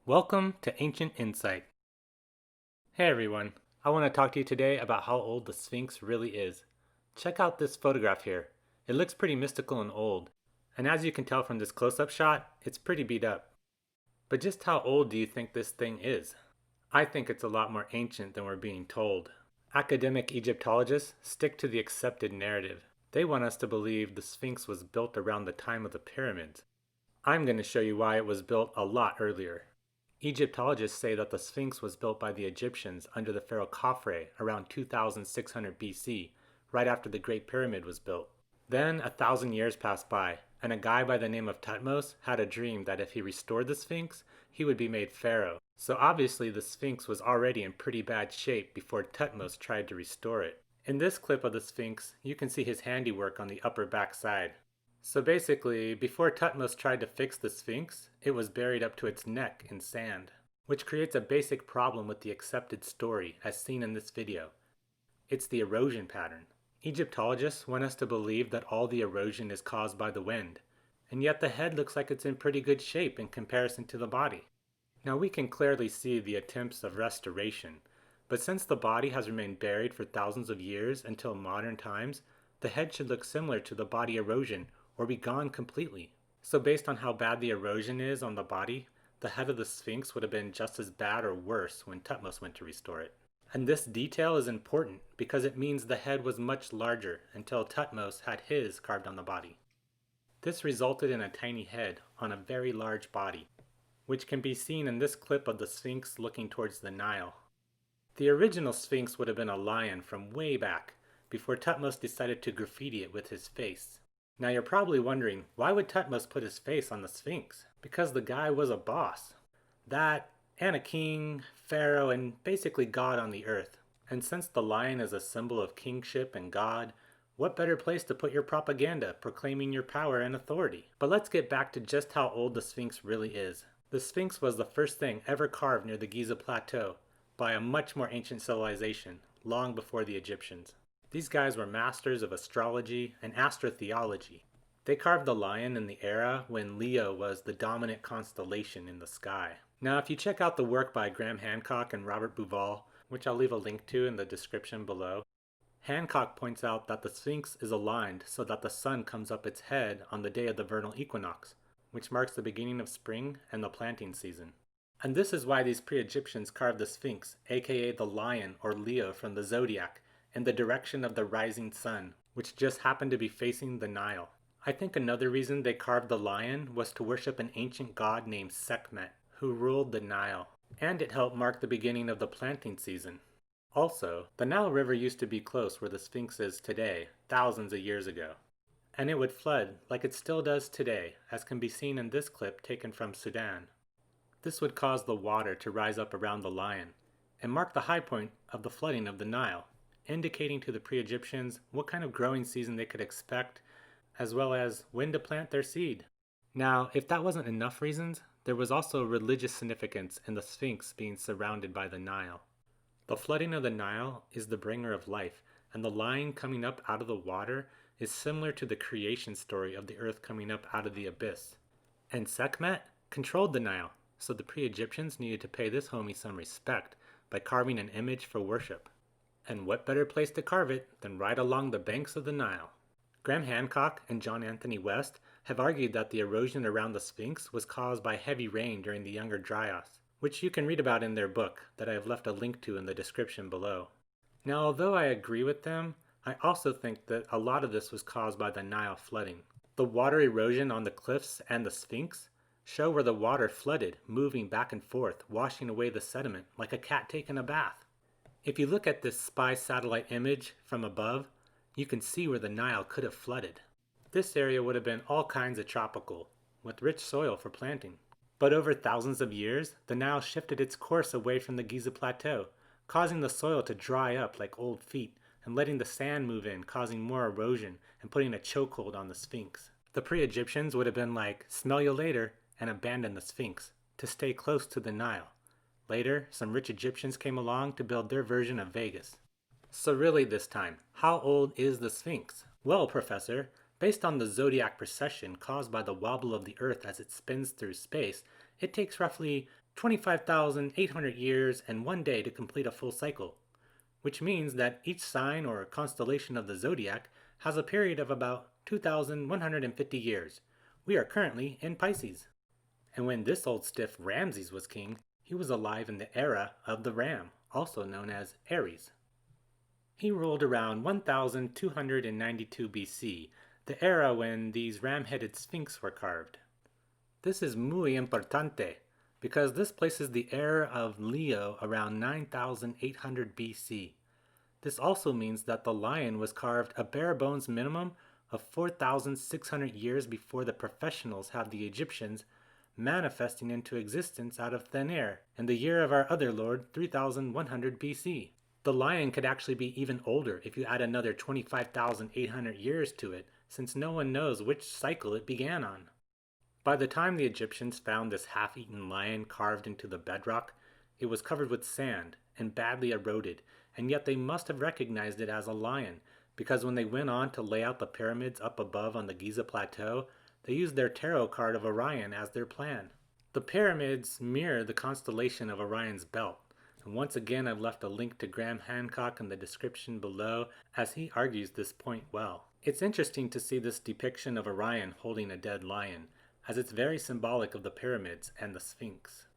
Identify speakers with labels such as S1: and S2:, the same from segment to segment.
S1: Welcome to Ancient Insight. Hey everyone, I want to talk to you today about how old the Sphinx really is. Check out this photograph here. It looks pretty mystical and old, and as you can tell from this close-up shot, it's pretty beat up. But just how old do you think this thing is? I think it's a lot more ancient than we're being told. Academic Egyptologists stick to the accepted narrative. They want us to believe the Sphinx was built around the time of the pyramids. I'm going to show you why it was built a lot earlier. Egyptologists say that the Sphinx was built by the Egyptians under the pharaoh Khafre around 2600 BC, right after the Great Pyramid was built. Then 1,000 years passed by, and a guy by the name of Thutmose had a dream that if he restored the Sphinx, he would be made pharaoh. So obviously the Sphinx was already in pretty bad shape before Thutmose tried to restore it. In this clip of the Sphinx, you can see his handiwork on the upper back side. So basically, before Thutmose tried to fix the Sphinx, it was buried up to its neck in sand, which creates a basic problem with the accepted story as seen in this video. It's the erosion pattern. Egyptologists want us to believe that all the erosion is caused by the wind, and yet the head looks like it's in pretty good shape in comparison to the body. Now we can clearly see the attempts of restoration, but since the body has remained buried for thousands of years until modern times, the head should look similar to the body erosion or be gone completely. So based on how bad the erosion is on the body, the head of the Sphinx would have been just as bad or worse when Thutmose went to restore it. And this detail is important because it means the head was much larger until Thutmose had his carved on the body. This resulted in a tiny head on a very large body, which can be seen in this clip of the Sphinx looking towards the Nile. The original Sphinx would have been a lion from way back, before Thutmose decided to graffiti it with his face. Now you're probably wondering, why would Thutmose put his face on the Sphinx? Because the guy was a boss. That, and a king, pharaoh, and basically God on the earth. And since the lion is a symbol of kingship and God, what better place to put your propaganda proclaiming your power and authority? But let's get back to just how old the Sphinx really is. The Sphinx was the first thing ever carved near the Giza Plateau by a much more ancient civilization, long before the Egyptians. These guys were masters of astrology and astrotheology. They carved the lion in the era when Leo was the dominant constellation in the sky. Now if you check out the work by Graham Hancock and Robert Bauval, which I'll leave a link to in the description below, Hancock points out that the Sphinx is aligned so that the sun comes up its head on the day of the vernal equinox, which marks the beginning of spring and the planting season. And this is why these pre-Egyptians carved the Sphinx, aka the lion or Leo from the Zodiac, in the direction of the rising sun, which just happened to be facing the Nile. I think another reason they carved the lion was to worship an ancient god named Sekhmet, who ruled the Nile, and it helped mark the beginning of the planting season. Also, the Nile River used to be close where the Sphinx is today, thousands of years ago. And it would flood like it still does today, as can be seen in this clip taken from Sudan. This would cause the water to rise up around the lion, and mark the high point of the flooding of the Nile, indicating to the pre-Egyptians what kind of growing season they could expect, as well as when to plant their seed. Now, if that wasn't enough reasons, there was also religious significance in the Sphinx being surrounded by the Nile. The flooding of the Nile is the bringer of life, and the lion coming up out of the water is similar to the creation story of the earth coming up out of the abyss. And Sekhmet controlled the Nile, so the pre-Egyptians needed to pay this homie some respect by carving an image for worship. And what better place to carve it than right along the banks of the Nile? Graham Hancock and John Anthony West have argued that the erosion around the Sphinx was caused by heavy rain during the Younger Dryas, which you can read about in their book that I have left a link to in the description below. Now, although I agree with them, I also think that a lot of this was caused by the Nile flooding. The water erosion on the cliffs and the Sphinx show where the water flooded, moving back and forth, washing away the sediment like a cat taking a bath. If you look at this spy satellite image from above, you can see where the Nile could have flooded. This area would have been all kinds of tropical, with rich soil for planting. But over thousands of years, the Nile shifted its course away from the Giza Plateau, causing the soil to dry up like old feet and letting the sand move in, causing more erosion and putting a chokehold on the Sphinx. The pre-Egyptians would have been like, smell you later, and abandoned the Sphinx to stay close to the Nile. Later, some rich Egyptians came along to build their version of Vegas. So really this time, how old is the Sphinx? Well, Professor, based on the Zodiac precession caused by the wobble of the Earth as it spins through space, it takes roughly 25,800 years and 1 day to complete a full cycle, which means that each sign or constellation of the zodiac has a period of about 2,150 years. We are currently in Pisces. And when this old stiff Ramses was king, he was alive in the era of the Ram, also known as Aries. He ruled around 1292 BC, the era when these ram-headed sphinx were carved. This is muy importante because this places the era of Leo around 9800 BC. This also means that the lion was carved a bare bones minimum of 4,600 years before the professionals had the Egyptians manifesting into existence out of thin air in the year of our other Lord 3100 BC. The lion could actually be even older if you add another 25,800 years to it, since no one knows which cycle it began on. By the time the Egyptians found this half-eaten lion carved into the bedrock, it was covered with sand and badly eroded, and yet they must have recognized it as a lion, because when they went on to lay out the pyramids up above on the Giza Plateau, they used their tarot card of Orion as their plan. The pyramids mirror the constellation of Orion's belt, and once again I've left a link to Graham Hancock in the description below as he argues this point well. It's interesting to see this depiction of Orion holding a dead lion, as it's very symbolic of the pyramids and the Sphinx.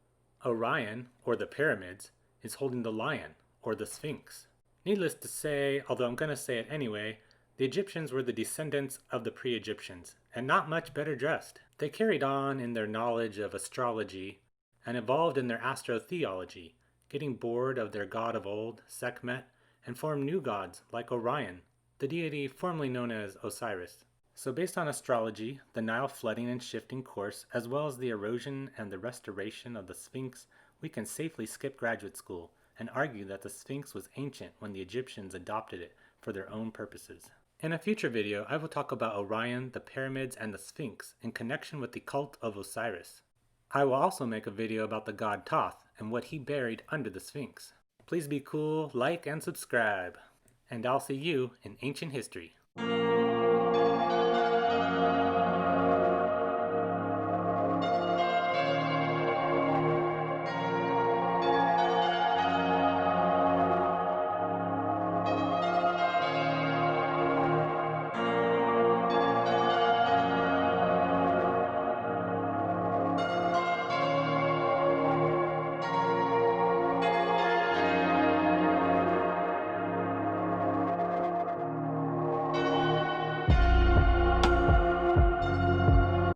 S1: Orion, or the pyramids, is holding the lion, or the Sphinx. Needless to say, although I'm going to say it anyway, the Egyptians were the descendants of the pre-Egyptians, and not much better dressed. They carried on in their knowledge of astrology, and evolved in their astrotheology, getting bored of their god of old, Sekhmet, and formed new gods like Orion, the deity formerly known as Osiris. So based on astrology, the Nile flooding and shifting course, as well as the erosion and the restoration of the Sphinx, we can safely skip graduate school and argue that the Sphinx was ancient when the Egyptians adopted it for their own purposes. In a future video, I will talk about Orion, the pyramids, and the Sphinx in connection with the cult of Osiris. I will also make a video about the god Thoth and what he buried under the Sphinx. Please be cool, like, and subscribe. And I'll see you in ancient history.